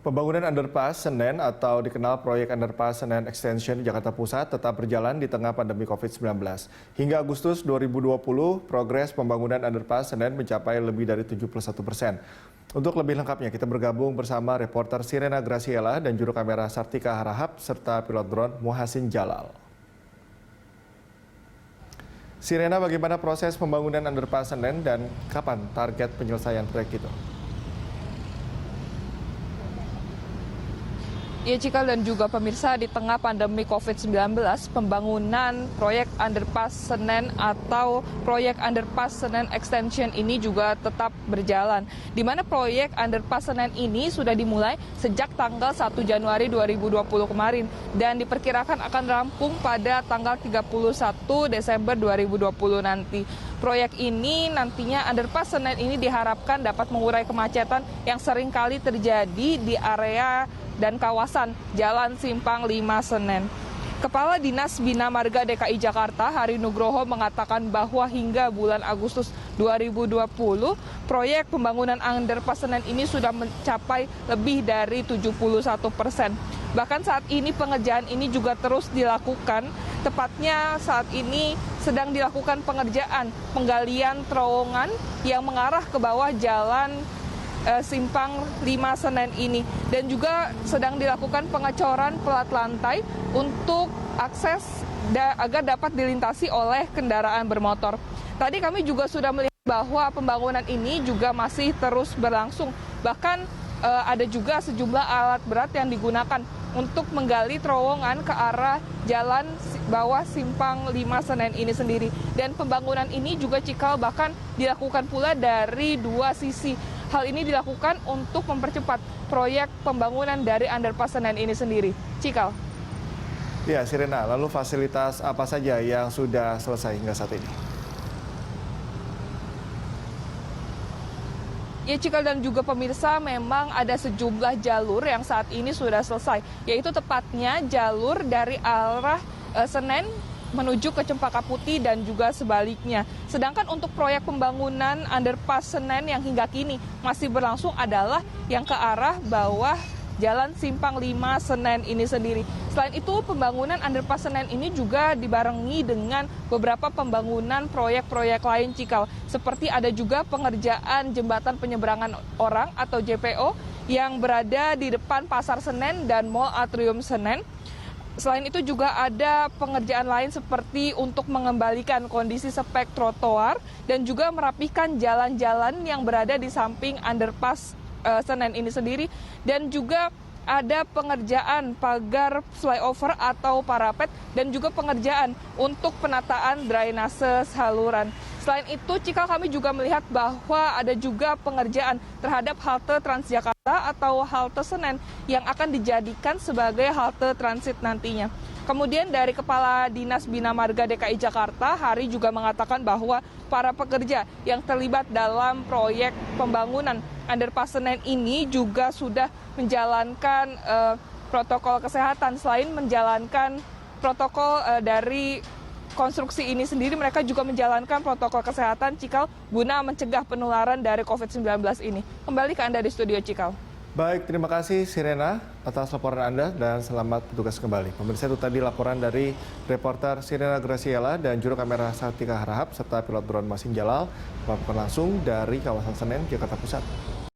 Pembangunan underpass Senen atau dikenal proyek underpass Senen Extension di Jakarta Pusat tetap berjalan di tengah pandemi COVID-19. Hingga Agustus 2020, progres pembangunan underpass Senen mencapai lebih dari 71%. Untuk lebih lengkapnya, kita bergabung bersama reporter Sirena Graciela dan juru kamera Sartika Harahap serta pilot drone Muhasin Jalal. Sirena, bagaimana proses pembangunan underpass Senen dan kapan target penyelesaian proyek itu? Ya, Cikal dan juga pemirsa, di tengah pandemi COVID-19, pembangunan proyek underpass Senen atau proyek underpass Senen Extension ini juga tetap berjalan. Di mana proyek underpass Senen ini sudah dimulai sejak tanggal 1 Januari 2020 kemarin dan diperkirakan akan rampung pada tanggal 31 Desember 2020 nanti. Proyek ini nantinya underpass Senen ini diharapkan dapat mengurai kemacetan yang sering kali terjadi di area dan kawasan Jalan Simpang 5 Senen. Kepala Dinas Bina Marga DKI Jakarta, Hari Nugroho, mengatakan bahwa hingga bulan Agustus 2020, proyek pembangunan underpass Senen ini sudah mencapai lebih dari 71%. Bahkan saat ini pengerjaan ini juga terus dilakukan, tepatnya saat ini sedang dilakukan pengerjaan penggalian terowongan yang mengarah ke bawah jalan Simpang 5 Senen ini, dan juga sedang dilakukan pengecoran pelat lantai untuk akses agar dapat dilintasi oleh kendaraan bermotor. Tadi kami juga sudah melihat bahwa pembangunan ini juga masih terus berlangsung. Bahkan ada juga sejumlah alat berat yang digunakan untuk menggali terowongan ke arah jalan bawah Simpang 5 Senen ini sendiri. Dan pembangunan ini juga, Cikal, bahkan dilakukan pula dari dua sisi. Hal ini dilakukan untuk mempercepat proyek pembangunan dari underpass Senen ini sendiri. Cikal. Ya, Sirena, lalu fasilitas apa saja yang sudah selesai hingga saat ini? Ya, Cikal dan juga pemirsa, memang ada sejumlah jalur yang saat ini sudah selesai, yaitu tepatnya jalur dari arah Senen menuju ke Cempaka Putih dan juga sebaliknya. Sedangkan untuk proyek pembangunan underpass Senen yang hingga kini masih berlangsung adalah yang ke arah bawah Jalan Simpang 5 Senen ini sendiri. Selain itu, pembangunan underpass Senen ini juga dibarengi dengan beberapa pembangunan proyek-proyek lain, Cikal. Seperti ada juga pengerjaan jembatan penyeberangan orang atau JPO yang berada di depan Pasar Senen dan Mall Atrium Senen. Selain itu juga ada pengerjaan lain seperti untuk mengembalikan kondisi spek trotoar dan juga merapikan jalan-jalan yang berada di samping underpass Senen ini sendiri, dan juga ada pengerjaan pagar flyover atau parapet dan juga pengerjaan untuk penataan drainase saluran. Selain itu, Cikal, kami juga melihat bahwa ada juga pengerjaan terhadap halte Transjakarta atau halte Senen yang akan dijadikan sebagai halte transit nantinya. Kemudian dari Kepala Dinas Bina Marga DKI Jakarta, Hari juga mengatakan bahwa para pekerja yang terlibat dalam proyek pembangunan underpass Senen ini juga sudah menjalankan protokol kesehatan. Selain menjalankan protokol dari konstruksi ini sendiri, mereka juga menjalankan protokol kesehatan, Cikal, guna mencegah penularan dari COVID-19 ini. Kembali ke Anda di studio, Cikal. Baik, terima kasih Sirena atas laporan Anda dan selamat bertugas kembali. Pemirsa, itu tadi laporan dari reporter Sirena Graciela dan juru kamera Sartika Harahap serta pilot drone Muhasin Jalal melaporkan langsung dari kawasan Senen, Jakarta Pusat.